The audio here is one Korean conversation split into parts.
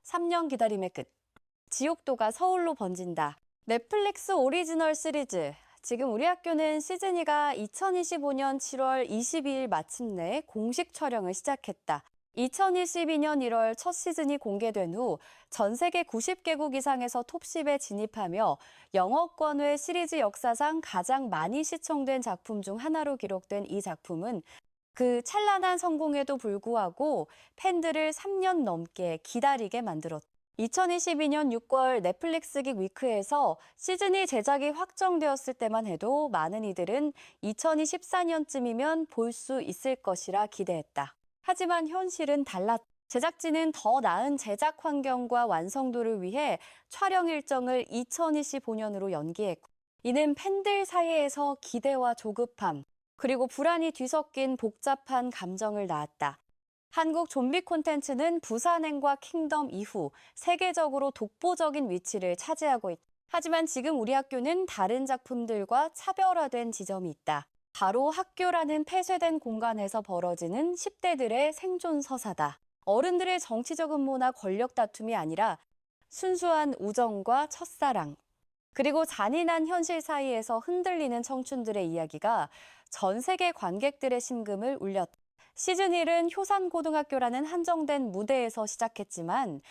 3년 기다림의 끝. 지옥도가 서울로 번진다. 넷플릭스 오리지널 시리즈. 지금 우리 학교는 시즈니가 2025년 7월 22일 마침내 공식 촬영을 시작했다. 2022년 1월 첫 시즌이 공개된 후 전 세계 90개국 이상에서 톱10에 진입하며 영어권 외 시리즈 역사상 가장 많이 시청된 작품 중 하나로 기록된 이 작품은 그 찬란한 성공에도 불구하고 팬들을 3년 넘게 기다리게 만들었다. 2022년 6월 넷플릭스 긱 위크에서 시즈니 제작이 확정되었을 때만 해도 많은 이들은 2024년쯤이면 볼 수 있을 것이라 기대했다. 하지만 현실은 달랐다. 제작진은 더 나은 제작 환경과 완성도를 위해 촬영 일정을 2025년으로 연기했고, 이는 팬들 사이에서 기대와 조급함, 그리고 불안이 뒤섞인 복잡한 감정을 낳았다. 한국 좀비 콘텐츠는 부산행과 킹덤 이후 세계적으로 독보적인 위치를 차지하고 있다. 하지만 지금 우리 학교는 다른 작품들과 차별화된 지점이 있다. 바로 학교라는 폐쇄된 공간에서 벌어지는 10대들의 생존 서사다. 어른들의 정치적 음모나 권력 다툼이 아니라 순수한 우정과 첫사랑, 그리고 잔인한 현실 사이에서 흔들리는 청춘들의 이야기가 전 세계 관객들의 심금을 울렸다. 시즌 1은 효산고등학교라는 한정된 무대에서 시작했지만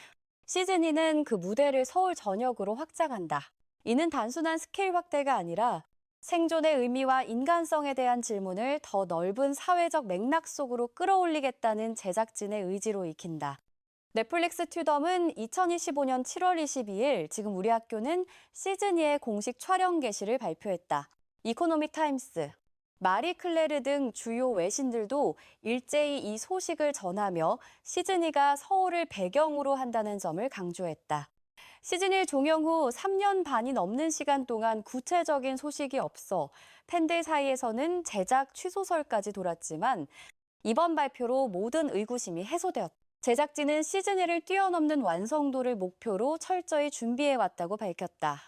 시즌 2는 그 무대를 서울 전역으로 확장한다. 이는 단순한 스케일 확대가 아니라 생존의 의미와 인간성에 대한 질문을 더 넓은 사회적 맥락 속으로 끌어올리겠다는 제작진의 의지로 익힌다. 넷플릭스 튜덤은 2025년 7월 22일 지금 우리 학교는 시즌 2의 공식 촬영 개시를 발표했다. 이코노믹 타임스, 마리 클레르 등 주요 외신들도 일제히 이 소식을 전하며 시즌 2가 서울을 배경으로 한다는 점을 강조했다. 시즌 1 종영 후 3년 반이 넘는 시간 동안 구체적인 소식이 없어 팬들 사이에서는 제작 취소설까지 돌았지만 이번 발표로 모든 의구심이 해소되었다. 제작진은 시즌 1을 뛰어넘는 완성도를 목표로 철저히 준비해왔다고 밝혔다.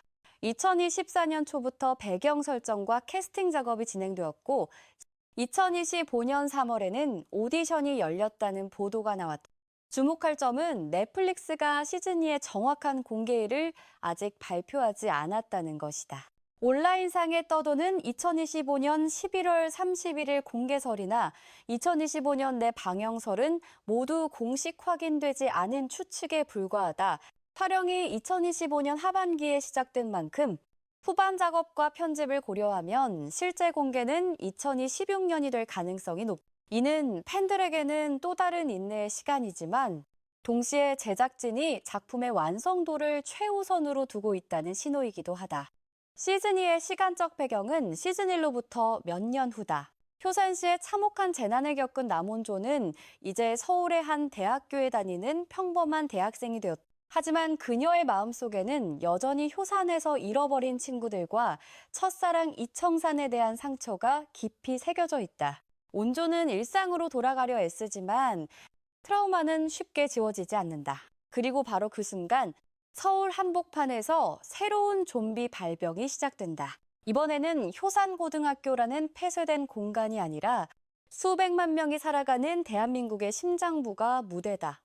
2024년 초부터 배경 설정과 캐스팅 작업이 진행되었고 2025년 3월에는 오디션이 열렸다는 보도가 나왔다. 주목할 점은 넷플릭스가 시즌 2의 정확한 공개일을 아직 발표하지 않았다는 것이다. 온라인상에 떠도는 2025년 11월 31일 공개설이나 2025년 내 방영설은 모두 공식 확인되지 않은 추측에 불과하다. 촬영이 2025년 하반기에 시작된 만큼 후반 작업과 편집을 고려하면 실제 공개는 2026년이 될 가능성이 높다. 이는 팬들에게는 또 다른 인내의 시간이지만 동시에 제작진이 작품의 완성도를 최우선으로 두고 있다는 신호이기도 하다. 시즌 2의 시간적 배경은 시즌 1로부터 몇 년 후다. 효산시에 참혹한 재난을 겪은 남원조는 이제 서울의 한 대학교에 다니는 평범한 대학생이 되었다. 하지만 그녀의 마음속에는 여전히 효산에서 잃어버린 친구들과 첫사랑 이청산에 대한 상처가 깊이 새겨져 있다. 온조는 일상으로 돌아가려 애쓰지만 트라우마는 쉽게 지워지지 않는다. 그리고 바로 그 순간 서울 한복판에서 새로운 좀비 발병이 시작된다. 이번에는 효산고등학교라는 폐쇄된 공간이 아니라 수백만 명이 살아가는 대한민국의 심장부가 무대다.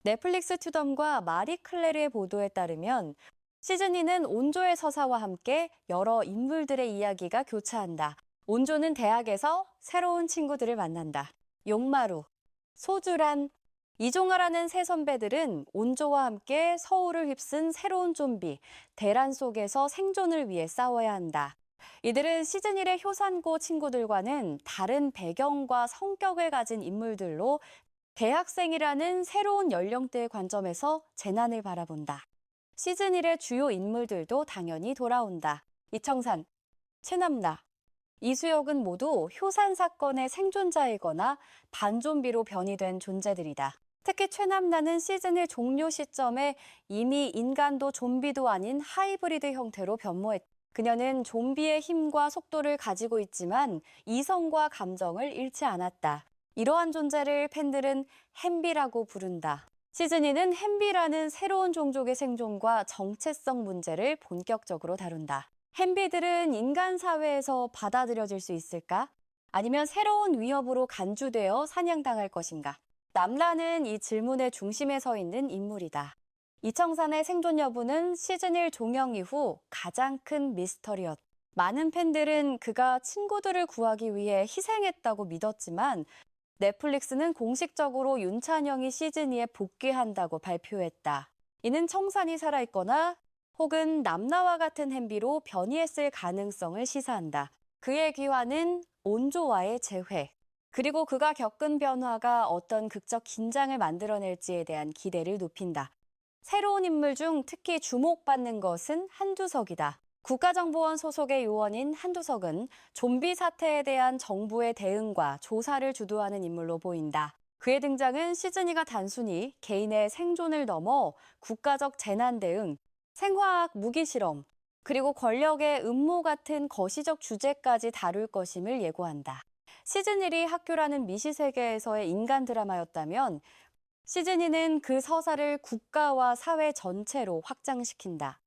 넷플릭스 튜덤과 마리 클레르의 보도에 따르면 시즌 2는 온조의 서사와 함께 여러 인물들의 이야기가 교차한다. 온조는 대학에서 새로운 친구들을 만난다. 용마루, 소주란, 이종하라는 새 선배들은 온조와 함께 서울을 휩쓴 새로운 좀비, 대란 속에서 생존을 위해 싸워야 한다. 이들은 시즌 1의 효산고 친구들과는 다른 배경과 성격을 가진 인물들로 대학생이라는 새로운 연령대의 관점에서 재난을 바라본다. 시즌 1의 주요 인물들도 당연히 돌아온다. 이청산, 최남라, 이수혁은 모두 효산 사건의 생존자이거나 반좀비로 변이된 존재들이다. 특히 최남라는 시즌 1 종료 시점에 이미 인간도 좀비도 아닌 하이브리드 형태로 변모했다. 그녀는 좀비의 힘과 속도를 가지고 있지만 이성과 감정을 잃지 않았다. 이러한 존재를 팬들은 햄비라고 부른다. 시즌 2는 햄비라는 새로운 종족의 생존과 정체성 문제를 본격적으로 다룬다. 햄비들은 인간 사회에서 받아들여질 수 있을까? 아니면 새로운 위협으로 간주되어 사냥당할 것인가? 남라는 이 질문의 중심에 서 있는 인물이다. 이청산의 생존 여부는 시즌 1 종영 이후 가장 큰 미스터리였다. 많은 팬들은 그가 친구들을 구하기 위해 희생했다고 믿었지만 넷플릭스는 공식적으로 윤찬영이 시즌 2에 복귀한다고 발표했다. 이는 청산이 살아있거나 혹은 남나와 같은 행비로 변이했을 가능성을 시사한다. 그의 귀환은 온조와의 재회, 그리고 그가 겪은 변화가 어떤 극적 긴장을 만들어낼지에 대한 기대를 높인다. 새로운 인물 중 특히 주목받는 것은 한두석이다. 국가정보원 소속의 요원인 한두석은 좀비 사태에 대한 정부의 대응과 조사를 주도하는 인물로 보인다. 그의 등장은 시즌2가 단순히 개인의 생존을 넘어 국가적 재난 대응, 생화학 무기 실험, 그리고 권력의 음모 같은 거시적 주제까지 다룰 것임을 예고한다. 시즌1이 학교라는 미시세계에서의 인간 드라마였다면 시즌2는 그 서사를 국가와 사회 전체로 확장시킨다.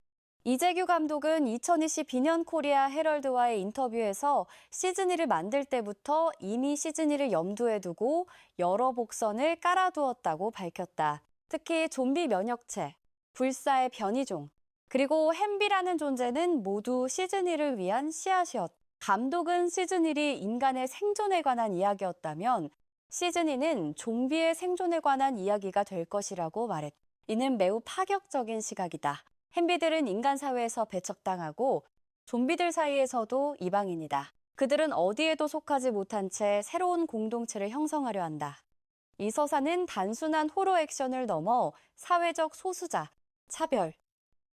이재규 감독은 2020 비년 코리아 헤럴드와의 인터뷰에서 시즌2를 만들 때부터 이미 시즌2를 염두에 두고 여러 복선을 깔아두었다고 밝혔다. 특히 좀비 면역체, 불사의 변이종, 그리고 햄비라는 존재는 모두 시즌2를 위한 씨앗이었다. 감독은 시즌1이 인간의 생존에 관한 이야기였다면 시즌2는 좀비의 생존에 관한 이야기가 될 것이라고 말했다. 이는 매우 파격적인 시각이다. 햄비들은 인간 사회에서 배척당하고 좀비들 사이에서도 이방인이다. 그들은 어디에도 속하지 못한 채 새로운 공동체를 형성하려 한다. 이 서사는 단순한 호러 액션을 넘어 사회적 소수자, 차별,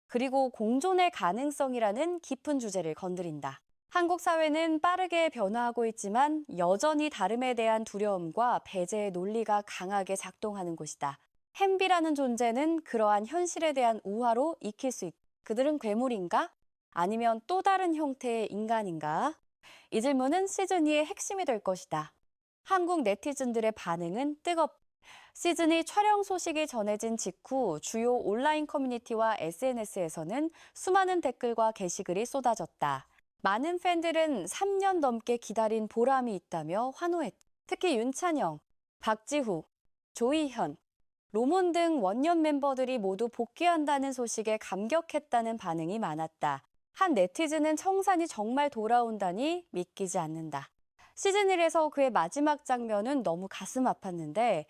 그리고 공존의 가능성이라는 깊은 주제를 건드린다. 한국 사회는 빠르게 변화하고 있지만 여전히 다름에 대한 두려움과 배제의 논리가 강하게 작동하는 곳이다. 햄비라는 존재는 그러한 현실에 대한 우화로 익힐 수 있다. 그들은 괴물인가? 아니면 또 다른 형태의 인간인가? 이 질문은 시즌2의 핵심이 될 것이다. 한국 네티즌들의 반응은 뜨겁다. 시즌2 촬영 소식이 전해진 직후 주요 온라인 커뮤니티와 SNS에서는 수많은 댓글과 게시글이 쏟아졌다. 많은 팬들은 3년 넘게 기다린 보람이 있다며 환호했다. 특히 윤찬영, 박지후, 조희현, 로몬 등 원년 멤버들이 모두 복귀한다는 소식에 감격했다는 반응이 많았다. 한 네티즌은 청산이 정말 돌아온다니 믿기지 않는다. 시즌1에서 그의 마지막 장면은 너무 가슴 아팠는데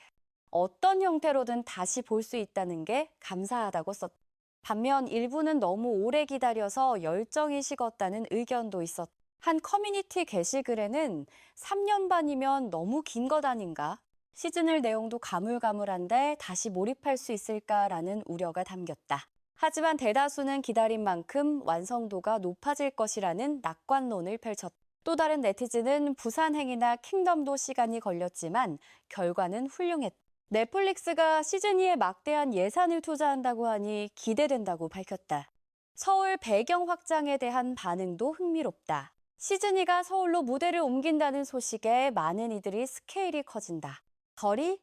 어떤 형태로든 다시 볼 수 있다는 게 감사하다고 썼다. 반면 일부는 너무 오래 기다려서 열정이 식었다는 의견도 있었다. 한 커뮤니티 게시글에는 3년 반이면 너무 긴 것 아닌가? 시즌1 내용도 가물가물한데 다시 몰입할 수 있을까라는 우려가 담겼다. 하지만 대다수는 기다린 만큼 완성도가 높아질 것이라는 낙관론을 펼쳤다. 또 다른 네티즌은 부산행이나 킹덤도 시간이 걸렸지만 결과는 훌륭했다. 넷플릭스가 시즌2에 막대한 예산을 투자한다고 하니 기대된다고 밝혔다. 서울 배경 확장에 대한 반응도 흥미롭다. 시즌2가 서울로 무대를 옮긴다는 소식에 많은 이들이 스케일이 커진다. 거리,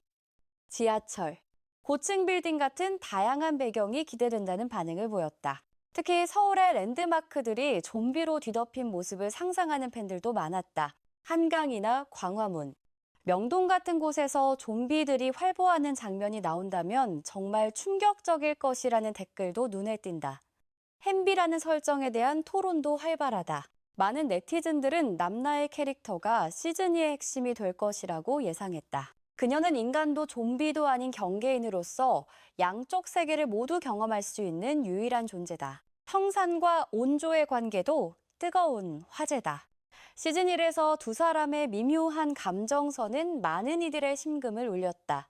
지하철, 고층 빌딩 같은 다양한 배경이 기대된다는 반응을 보였다. 특히 서울의 랜드마크들이 좀비로 뒤덮인 모습을 상상하는 팬들도 많았다. 한강이나 광화문, 명동 같은 곳에서 좀비들이 활보하는 장면이 나온다면 정말 충격적일 것이라는 댓글도 눈에 띈다. 햄비라는 설정에 대한 토론도 활발하다. 많은 네티즌들은 남나의 캐릭터가 시즌2의 핵심이 될 것이라고 예상했다. 그녀는 인간도 좀비도 아닌 경계인으로서 양쪽 세계를 모두 경험할 수 있는 유일한 존재다. 청산과 온조의 관계도 뜨거운 화제다. 시즌1에서 두 사람의 미묘한 감정선은 많은 이들의 심금을 울렸다.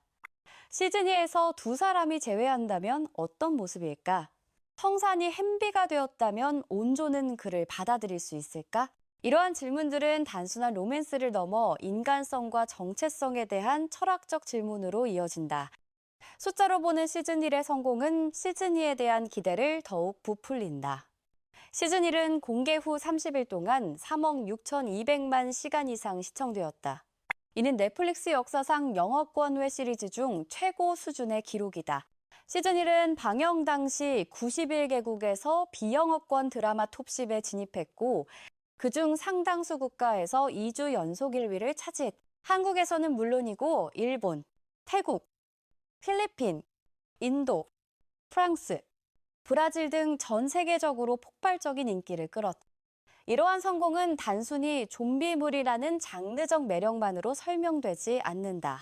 시즌2에서 두 사람이 재회한다면 어떤 모습일까? 청산이 햄비가 되었다면 온조는 그를 받아들일 수 있을까? 이러한 질문들은 단순한 로맨스를 넘어 인간성과 정체성에 대한 철학적 질문으로 이어진다. 숫자로 보는 시즌1의 성공은 시즌2에 대한 기대를 더욱 부풀린다. 시즌1은 공개 후 30일 동안 3억 6,200만 시간 이상 시청되었다. 이는 넷플릭스 역사상 영어권 회 시리즈 중 최고 수준의 기록이다. 시즌1은 방영 당시 91개국에서 비영어권 드라마 톱10에 진입했고 그중 상당수 국가에서 2주 연속 1위를 차지했다. 한국에서는 물론이고 일본, 태국, 필리핀, 인도, 프랑스, 브라질 등 전 세계적으로 폭발적인 인기를 끌었다. 이러한 성공은 단순히 좀비물이라는 장르적 매력만으로 설명되지 않는다.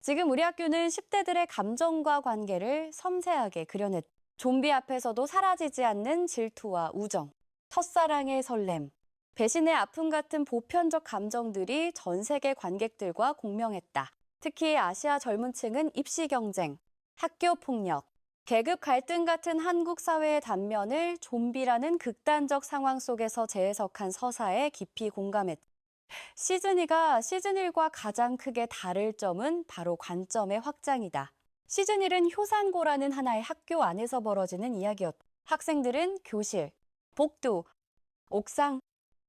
지금 우리 학교는 10대들의 감정과 관계를 섬세하게 그려냈다. 좀비 앞에서도 사라지지 않는 질투와 우정, 첫사랑의 설렘, 배신의 아픔 같은 보편적 감정들이 전 세계 관객들과 공명했다. 특히 아시아 젊은 층은 입시 경쟁, 학교 폭력, 계급 갈등 같은 한국 사회의 단면을 좀비라는 극단적 상황 속에서 재해석한 서사에 깊이 공감했다. 시즌2가 시즌1과 가장 크게 다를 점은 바로 관점의 확장이다. 시즌1은 효산고라는 하나의 학교 안에서 벌어지는 이야기였다. 학생들은 교실, 복도, 옥상,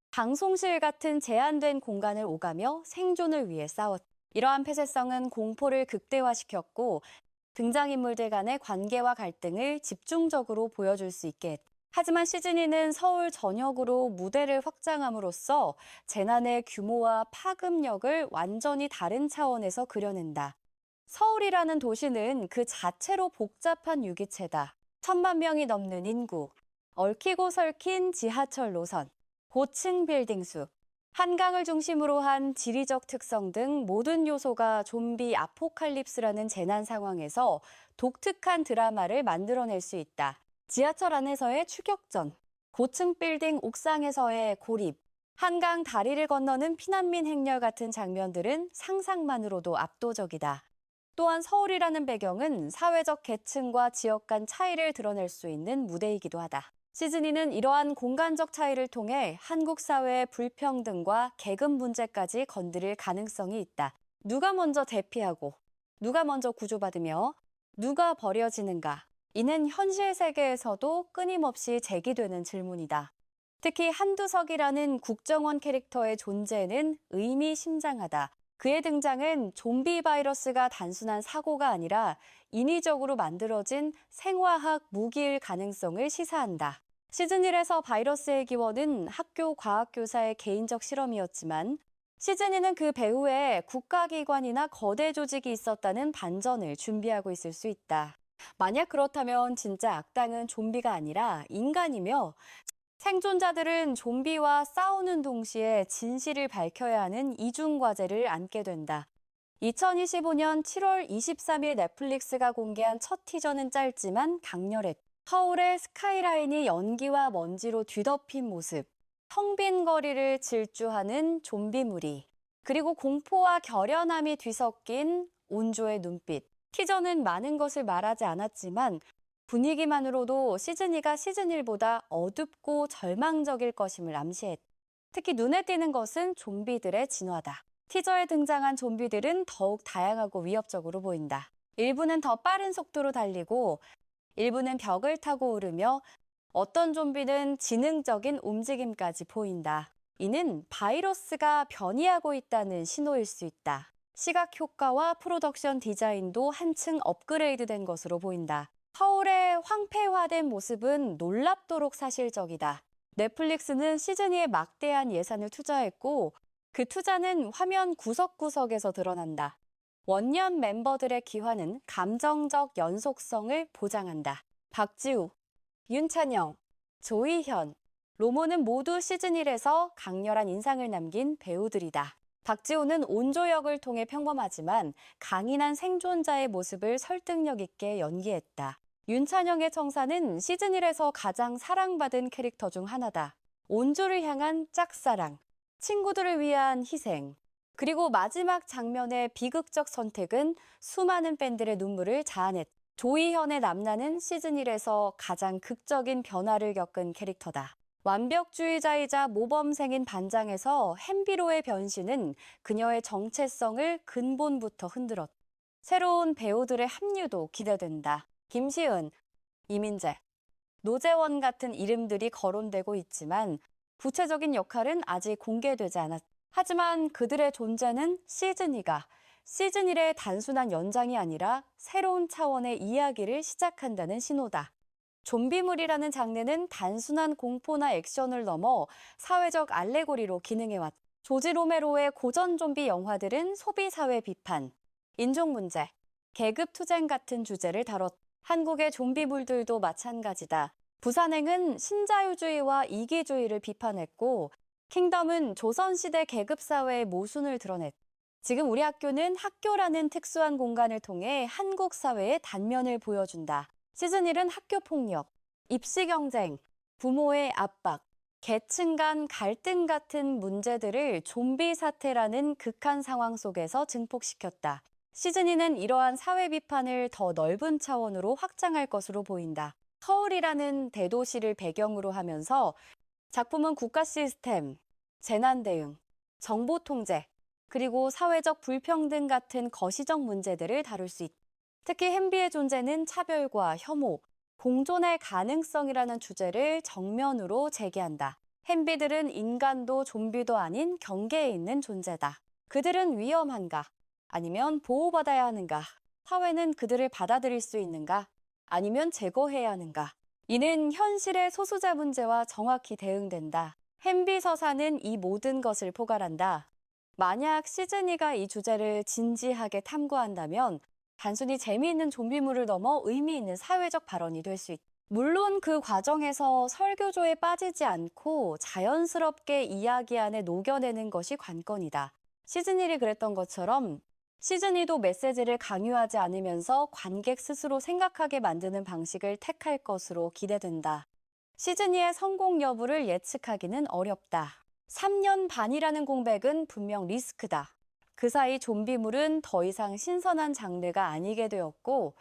방송실 같은 제한된 공간을 오가며 생존을 위해 싸웠다. 이러한 폐쇄성은 공포를 극대화시켰고 등장인물들 간의 관계와 갈등을 집중적으로 보여줄 수 있게 했다. 하지만 시즌2는 서울 전역으로 무대를 확장함으로써 재난의 규모와 파급력을 완전히 다른 차원에서 그려낸다. 서울이라는 도시는 그 자체로 복잡한 유기체다. 1,000만 명이 넘는 인구, 얽히고 설킨 지하철 노선, 고층 빌딩 수, 한강을 중심으로 한 지리적 특성 등 모든 요소가 좀비 아포칼립스라는 재난 상황에서 독특한 드라마를 만들어낼 수 있다. 지하철 안에서의 추격전, 고층 빌딩 옥상에서의 고립, 한강 다리를 건너는 피난민 행렬 같은 장면들은 상상만으로도 압도적이다. 또한 서울이라는 배경은 사회적 계층과 지역 간 차이를 드러낼 수 있는 무대이기도 하다. 시즌2는 이러한 공간적 차이를 통해 한국 사회의 불평등과 계급 문제까지 건드릴 가능성이 있다. 누가 먼저 대피하고, 누가 먼저 구조받으며, 누가 버려지는가? 이는 현실 세계에서도 끊임없이 제기되는 질문이다. 특히 한두석이라는 국정원 캐릭터의 존재는 의미심장하다. 그의 등장은 좀비 바이러스가 단순한 사고가 아니라 인위적으로 만들어진 생화학 무기일 가능성을 시사한다. 시즌1에서 바이러스의 기원은 학교 과학교사의 개인적 실험이었지만 시즌2는 그 배후에 국가기관이나 거대 조직이 있었다는 반전을 준비하고 있을 수 있다. 만약 그렇다면 진짜 악당은 좀비가 아니라 인간이며 생존자들은 좀비와 싸우는 동시에 진실을 밝혀야 하는 이중 과제를 안게 된다. 2025년 7월 23일 넷플릭스가 공개한 첫 티저는 짧지만 강렬했다. 서울의 스카이라인이 연기와 먼지로 뒤덮인 모습, 텅 빈 거리를 질주하는 좀비무리, 그리고 공포와 결연함이 뒤섞인 온조의 눈빛. 티저는 많은 것을 말하지 않았지만 분위기만으로도 시즌2가 시즌1보다 어둡고 절망적일 것임을 암시했다. 특히 눈에 띄는 것은 좀비들의 진화다. 티저에 등장한 좀비들은 더욱 다양하고 위협적으로 보인다. 일부는 더 빠른 속도로 달리고 일부는 벽을 타고 오르며 어떤 좀비는 지능적인 움직임까지 보인다. 이는 바이러스가 변이하고 있다는 신호일 수 있다. 시각 효과와 프로덕션 디자인도 한층 업그레이드된 것으로 보인다. 서울의 황폐화된 모습은 놀랍도록 사실적이다. 넷플릭스는 시즌2에 막대한 예산을 투자했고 그 투자는 화면 구석구석에서 드러난다. 원년 멤버들의 기화는 감정적 연속성을 보장한다. 박지우, 윤찬영, 조이현, 로모는 모두 시즌1에서 강렬한 인상을 남긴 배우들이다. 박지우는 온조 역을 통해 평범하지만 강인한 생존자의 모습을 설득력 있게 연기했다. 윤찬영의 청사는 시즌1에서 가장 사랑받은 캐릭터 중 하나다. 온조를 향한 짝사랑, 친구들을 위한 희생, 그리고 마지막 장면의 비극적 선택은 수많은 팬들의 눈물을 자아냈다. 조이현의 남나는 시즌1에서 가장 극적인 변화를 겪은 캐릭터다. 완벽주의자이자 모범생인 반장에서 햄비로의 변신은 그녀의 정체성을 근본부터 흔들었다. 새로운 배우들의 합류도 기대된다. 김시은, 이민재, 노재원 같은 이름들이 거론되고 있지만 구체적인 역할은 아직 공개되지 않았다. 하지만 그들의 존재는 시즌2가 시즌1의 단순한 연장이 아니라 새로운 차원의 이야기를 시작한다는 신호다. 좀비물이라는 장르는 단순한 공포나 액션을 넘어 사회적 알레고리로 기능해왔다. 조지 로메로의 고전 좀비 영화들은 소비사회 비판, 인종 문제, 계급 투쟁 같은 주제를 다뤘다. 한국의 좀비물들도 마찬가지다. 부산행은 신자유주의와 이기주의를 비판했고, 킹덤은 조선시대 계급사회의 모순을 드러냈다. 지금 우리 학교는 학교라는 특수한 공간을 통해 한국 사회의 단면을 보여준다. 시즌 1은 학교 폭력, 입시 경쟁, 부모의 압박, 계층 간 갈등 같은 문제들을 좀비 사태라는 극한 상황 속에서 증폭시켰다. 시즌 2는 이러한 사회 비판을 더 넓은 차원으로 확장할 것으로 보인다. 서울이라는 대도시를 배경으로 하면서 작품은 국가 시스템, 재난 대응, 정보 통제, 그리고 사회적 불평등 같은 거시적 문제들을 다룰 수 있다. 특히 햄비의 존재는 차별과 혐오, 공존의 가능성이라는 주제를 정면으로 제기한다. 햄비들은 인간도 좀비도 아닌 경계에 있는 존재다. 그들은 위험한가? 아니면 보호받아야 하는가? 사회는 그들을 받아들일 수 있는가? 아니면 제거해야 하는가? 이는 현실의 소수자 문제와 정확히 대응된다. 햄비 서사는 이 모든 것을 포괄한다. 만약 시즈니가 이 주제를 진지하게 탐구한다면 단순히 재미있는 좀비물을 넘어 의미 있는 사회적 발언이 될 수 있다. 물론 그 과정에서 설교조에 빠지지 않고 자연스럽게 이야기 안에 녹여내는 것이 관건이다. 시즌1이 그랬던 것처럼 시즌2도 메시지를 강요하지 않으면서 관객 스스로 생각하게 만드는 방식을 택할 것으로 기대된다. 시즌2의 성공 여부를 예측하기는 어렵다. 3년 반이라는 공백은 분명 리스크다. 그 사이 좀비물은 더 이상 신선한 장르가 아니게 되었고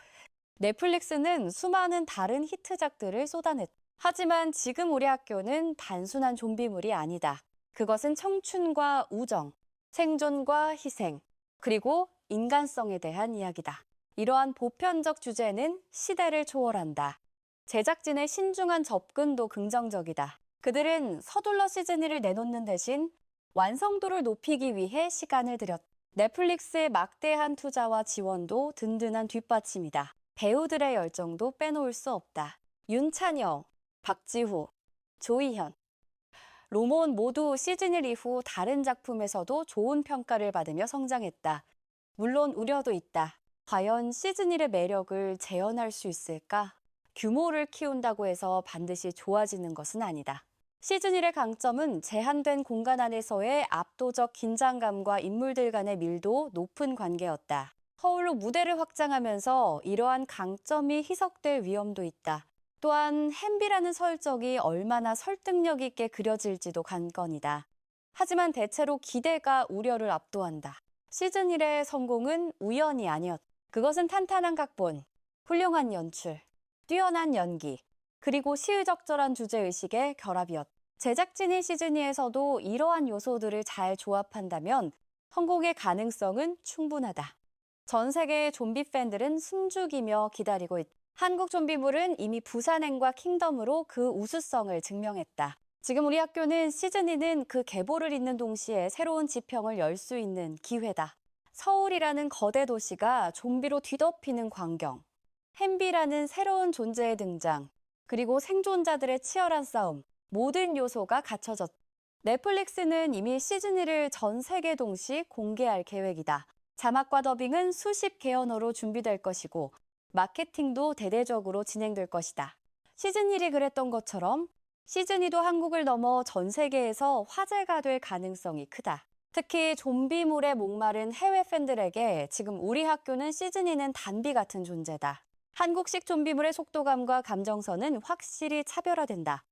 넷플릭스는 수많은 다른 히트작들을 쏟아냈다. 하지만 지금 우리 학교는 단순한 좀비물이 아니다. 그것은 청춘과 우정, 생존과 희생, 그리고 인간성에 대한 이야기다. 이러한 보편적 주제는 시대를 초월한다. 제작진의 신중한 접근도 긍정적이다. 그들은 서둘러 시즌1을 내놓는 대신 완성도를 높이기 위해 시간을 들였다. 넷플릭스의 막대한 투자와 지원도 든든한 뒷받침이다. 배우들의 열정도 빼놓을 수 없다. 윤찬영, 박지후, 조희현, 로몬 모두 시즌1 이후 다른 작품에서도 좋은 평가를 받으며 성장했다. 물론 우려도 있다. 과연 시즌1의 매력을 재현할 수 있을까? 규모를 키운다고 해서 반드시 좋아지는 것은 아니다. 시즌1의 강점은 제한된 공간 안에서의 압도적 긴장감과 인물들 간의 밀도 높은 관계였다. 서울로 무대를 확장하면서 이러한 강점이 희석될 위험도 있다. 또한 햄비라는 설정이 얼마나 설득력 있게 그려질지도 관건이다. 하지만 대체로 기대가 우려를 압도한다. 시즌1의 성공은 우연이 아니었다. 그것은 탄탄한 각본, 훌륭한 연출, 뛰어난 연기, 그리고 시의적절한 주제의식의 결합이었다. 제작진이 시즌2에서도 이러한 요소들을 잘 조합한다면 성공의 가능성은 충분하다. 전 세계의 좀비 팬들은 숨죽이며 기다리고 있다. 한국 좀비물은 이미 부산행과 킹덤으로 그 우수성을 증명했다. 지금 우리 학교는 시즌2는 그 계보를 잇는 동시에 새로운 지평을 열 수 있는 기회다. 서울이라는 거대 도시가 좀비로 뒤덮이는 광경, 햄비라는 새로운 존재의 등장, 그리고 생존자들의 치열한 싸움, 모든 요소가 갖춰졌다. 넷플릭스는 이미 시즌1을 전 세계 동시 공개할 계획이다. 자막과 더빙은 수십 개언어로 준비될 것이고 마케팅도 대대적으로 진행될 것이다. 시즌1이 그랬던 것처럼 시즌2도 한국을 넘어 전 세계에서 화제가 될 가능성이 크다. 특히 좀비물에 목마른 해외 팬들에게 지금 우리 학교는 시즌2는 단비 같은 존재다. 한국식 좀비물의 속도감과 감정선은 확실히 차별화된다.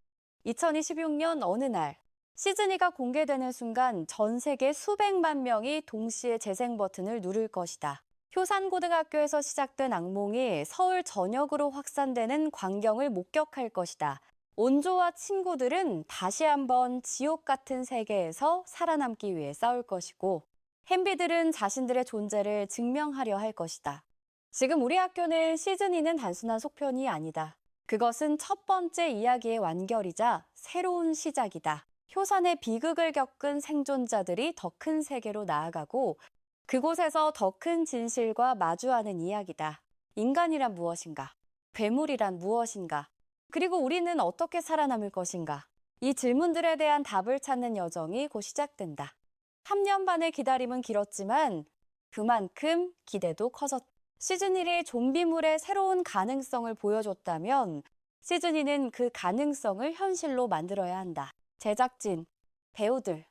2026년 어느 날 시즌2가 공개되는 순간 전 세계 수백만 명이 동시에 재생 버튼을 누를 것이다. 효산고등학교에서 시작된 악몽이 서울 전역으로 확산되는 광경을 목격할 것이다. 온조와 친구들은 다시 한번 지옥 같은 세계에서 살아남기 위해 싸울 것이고 햄비들은 자신들의 존재를 증명하려 할 것이다. 지금 우리 학교는 시즌2는 단순한 속편이 아니다. 그것은 첫 번째 이야기의 완결이자 새로운 시작이다. 효산의 비극을 겪은 생존자들이 더 큰 세계로 나아가고 그곳에서 더 큰 진실과 마주하는 이야기다. 인간이란 무엇인가? 괴물이란 무엇인가? 그리고 우리는 어떻게 살아남을 것인가? 이 질문들에 대한 답을 찾는 여정이 곧 시작된다. 3년 반의 기다림은 길었지만 그만큼 기대도 커졌다. 시즌1이 좀비물의 새로운 가능성을 보여줬다면 시즌2는 그 가능성을 현실로 만들어야 한다. 제작진, 배우들,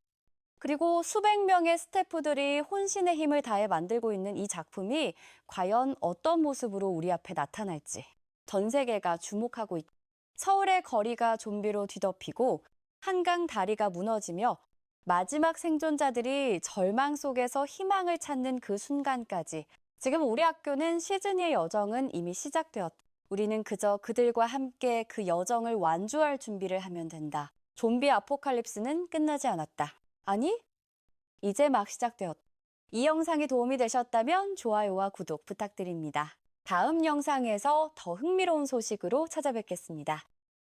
그리고 수백 명의 스태프들이 혼신의 힘을 다해 만들고 있는 이 작품이 과연 어떤 모습으로 우리 앞에 나타날지 전 세계가 주목하고 있다. 서울의 거리가 좀비로 뒤덮이고 한강 다리가 무너지며 마지막 생존자들이 절망 속에서 희망을 찾는 그 순간까지 지금 우리 학교는 시즌2의 여정은 이미 시작되었다. 우리는 그저 그들과 함께 그 여정을 완주할 준비를 하면 된다. 좀비 아포칼립스는 끝나지 않았다. 아니, 이제 막 시작되었다. 이 영상이 도움이 되셨다면 좋아요와 구독 부탁드립니다. 다음 영상에서 더 흥미로운 소식으로 찾아뵙겠습니다.